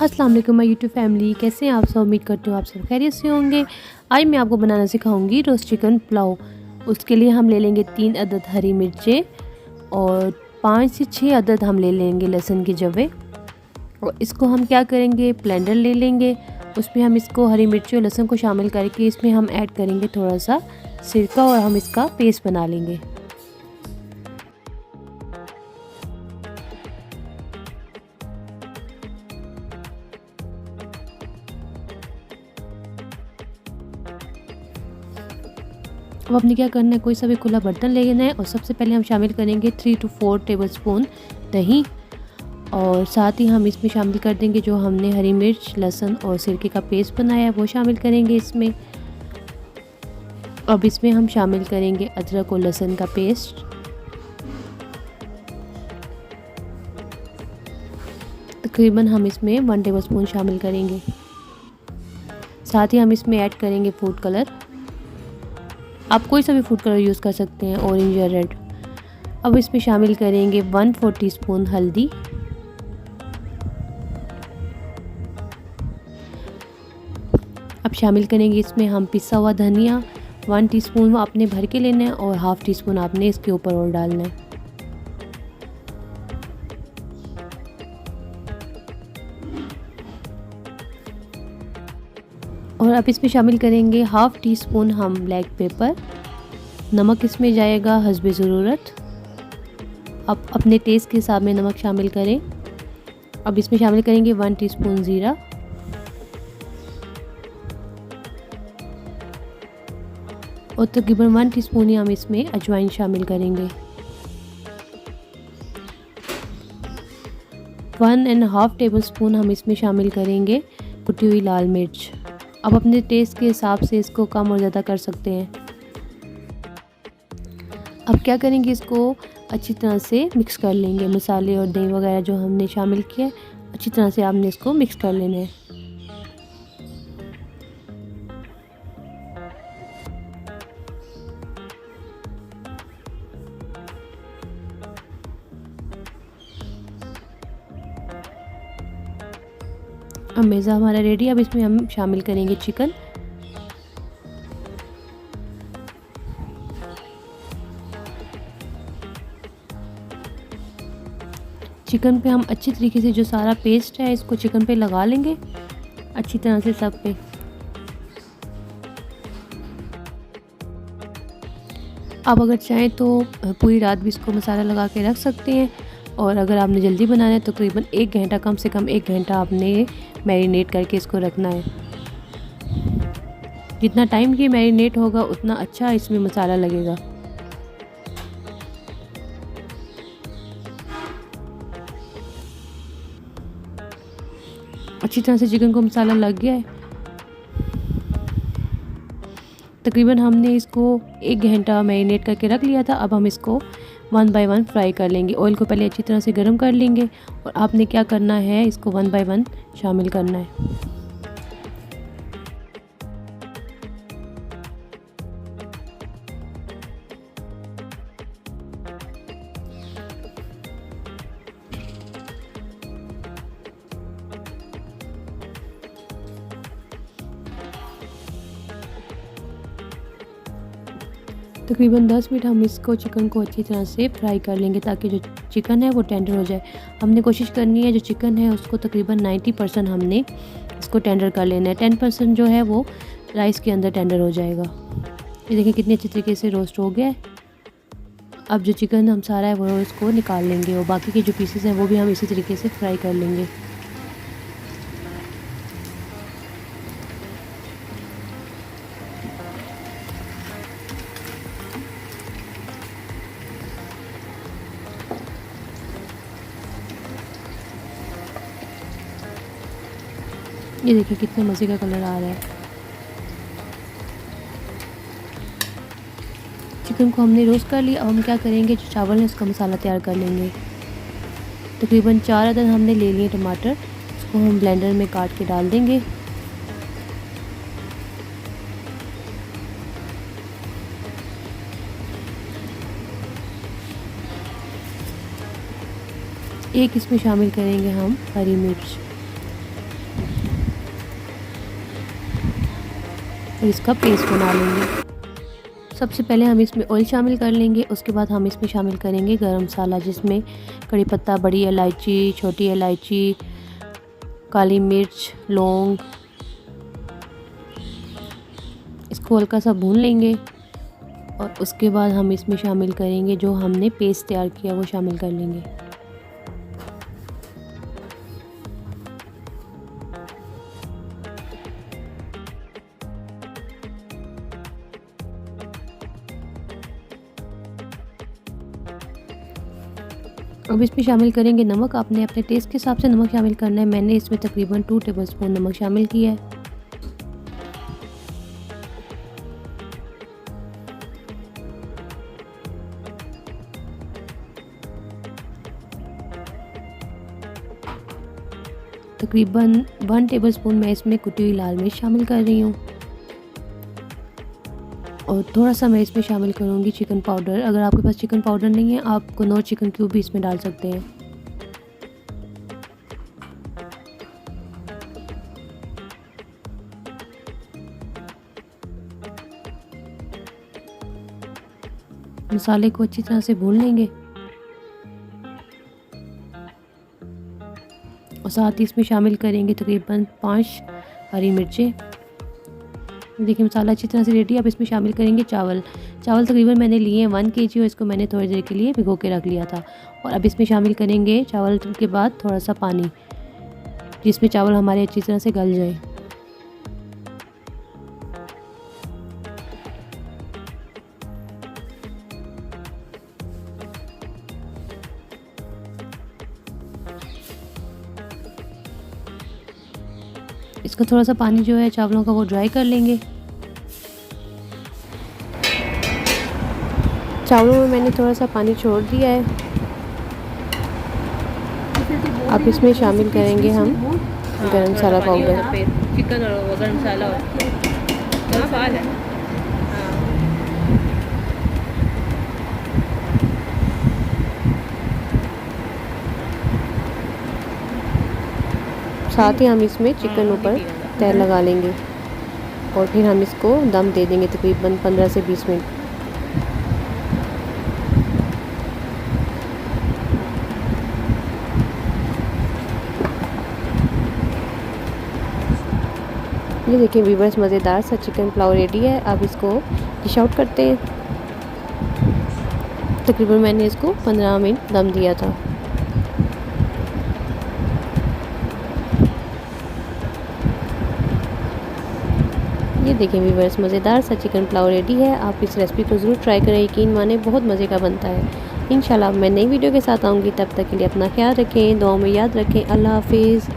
अस्सलाम वालेकुम my YouTube family, कैसे हैं आप सब। उम्मीद करती हूँ आप सब खैरियत से होंगे। आज मैं आपको बनाना सिखाऊंगी रोस्ट चिकन पुलाव। उसके लिए हम ले लेंगे 3 अदद हरी मिर्चें और 5 से 6 अदद हम ले लेंगे लहसुन के जवे। और इसको हम क्या करेंगे, ब्लेंडर ले लेंगे। उसमें हम इसको हरी मिर्ची और लहसुन को शामिल करके इसमें हम ऐड करेंगे थोड़ा सा सिरका और हम इसका पेस्ट बना लेंगे। अब आपने क्या करना है, कोई सा भी खुला बर्तन लेना है और सबसे पहले हम शामिल करेंगे 3 to 4 टेबलस्पून दही। और साथ ही हम इसमें शामिल कर देंगे जो हमने हरी मिर्च, लहसुन और सिरके का पेस्ट बनाया है वो शामिल करेंगे इसमें। अब इसमें हम शामिल करेंगे अदरक और लहसुन का पेस्ट। तकरीबन हम इसमें 1 टेबलस्पून शामिल करेंगे। साथ ही हम इसमें ऐड करेंगे फूड कलर। आप कोई सा भी फूड कलर यूज़ कर सकते हैं, ऑरेंज या रेड। अब इसमें शामिल करेंगे 1/4 टीस्पून हल्दी। अब शामिल करेंगे इसमें हम पिसा हुआ धनिया 1 टीस्पून, वो आपने भर के लेना है और 1/2 टीस्पून आपने इसके ऊपर और डालना है। और अब इसमें शामिल करेंगे 1/2 टीस्पून हम ब्लैक पेपर। नमक इसमें जाएगा हस्बे ज़रूरत। अब अपने टेस्ट के हिसाब में नमक शामिल करें। अब इसमें शामिल करेंगे 1 टीस्पून ज़ीरा और तकरीबन 1 टीस्पून ही हम इसमें अजवाइन शामिल करेंगे। 1.5 टेबलस्पून हम इसमें शामिल करेंगे कुटी हुई लाल मिर्च। अब अपने टेस्ट के हिसाब से इसको कम और ज़्यादा कर सकते हैं। अब क्या करेंगे, इसको अच्छी तरह से मिक्स कर लेंगे। मसाले और दही वगैरह जो हमने शामिल किया अच्छी तरह से आपने इसको मिक्स कर लेना है। अब मेज़ा हमारा रेडी। अब इसमें हम शामिल करेंगे चिकन। चिकन पे हम अच्छी तरीके से जो सारा पेस्ट है इसको चिकन पे लगा लेंगे अच्छी तरह से सब पे। आप अगर चाहें तो पूरी रात भी इसको मसाला लगा के रख सकते हैं। और अगर आपने जल्दी बनाना है तो तकरीबन 1 घंटा, कम से कम 1 घंटा आपने मैरिनेट करके इसको रखना है। जितना टाइम ये मैरिनेट होगा उतना अच्छा इसमें मसाला लगेगा। अच्छी तरह से चिकन को मसाला लग गया है। तकरीबन हमने इसको 1 घंटा मैरिनेट करके रख लिया था। अब हम इसको 1 बाय 1 फ्राई कर लेंगे। ऑयल को पहले अच्छी तरह से गर्म कर लेंगे और आपने क्या करना है, इसको 1 बाय 1 शामिल करना है। तकरीबन 10 मिनट हम इसको चिकन को अच्छी तरह से फ्राई कर लेंगे ताकि जो चिकन है वो टेंडर हो जाए। हमने कोशिश करनी है जो चिकन है उसको तकरीबन 90% हमने इसको टेंडर कर लेना है। 10% जो है वो राइस के अंदर टेंडर हो जाएगा। ये देखिए कितनी अच्छी तरीके से रोस्ट हो गया है। अब जो चिकन हम सारा है वो इसको निकाल लेंगे और बाकी के जो पीसेस हैं वो भी हम इसी तरीके से फ्राई कर लेंगे। ये देखिए कितने मज़े का कलर आ रहा है। चिकन को हमने रोस्ट कर लिया। अब हम क्या करेंगे, जो चावल है उसका मसाला तैयार कर लेंगे। तकरीबन 4 अदद हमने ले लिए टमाटर, उसको हम ब्लेंडर में काट के डाल देंगे। एक इसमें शामिल करेंगे हम हरी मिर्च। और इसका पेस्ट बना लेंगे। सबसे पहले हम इसमें ऑयल शामिल कर लेंगे, उसके बाद हम इसमें शामिल करेंगे गरम मसाला, जिसमें कड़ी पत्ता, बड़ी इलायची, छोटी इलायची, काली मिर्च, लौंग। इसको हल्का सा भून लेंगे और उसके बाद हम इसमें शामिल करेंगे जो हमने पेस्ट तैयार किया, वो शामिल कर लेंगे। अब इसमें शामिल करेंगे नमक। आपने अपने टेस्ट के हिसाब से नमक शामिल करना है। मैंने इसमें तकरीबन 2 टेबलस्पून नमक शामिल किया है। तकरीबन 1 टेबलस्पून मैं इसमें कुटी हुई लाल मिर्च शामिल कर रही हूँ और थोड़ा सा मैं इसमें शामिल करूँगी चिकन पाउडर। अगर आपके पास चिकन पाउडर नहीं है, आप कनौर चिकन क्यूब भी इसमें डाल सकते हैं। मसाले को अच्छी तरह से भून लेंगे और साथ ही इसमें शामिल करेंगे तकरीबन 5 हरी मिर्चें। देखिए मसाला अच्छी तरह से रेडी है। अब इसमें शामिल करेंगे चावल। तकरीबन मैंने लिए हैं 1 kg और इसको मैंने थोड़ी देर के लिए भिगो के रख लिया था। और अब इसमें शामिल करेंगे चावल के बाद थोड़ा सा पानी, जिसमें चावल हमारे अच्छी तरह से गल जाए। इसका थोड़ा सा पानी जो है चावलों का वो ड्राई कर लेंगे। चावलों में मैंने थोड़ा सा पानी छोड़ दिया है। अब इसमें शामिल करेंगे हम गरम मसाला पाउडर। चिकन और गरम मसाला है। साथ ही हम इसमें चिकन ऊपर तय लगा लेंगे और फिर हम इसको दम दे देंगे तकरीबन 15 से 20 मिनट। ये देखिए व्यूअर्स, मज़ेदार सा चिकन पुलाव रेडी है। अब इसको डिश आउट करते हैं। तकरीबन मैंने इसको 15 मिनट दम दिया था। ये देखिए व्यूअर्स, मज़ेदार सा चिकन पुलाव रेडी है। आप इस रेसिपी को ज़रूर ट्राई करें, यकीन माने बहुत मज़े का बनता है। इंशाल्लाह मैं नई वीडियो के साथ आऊँगी, तब तक के लिए अपना ख्याल रखें, दुआओं में याद रखें। अल्लाह हाफिज़।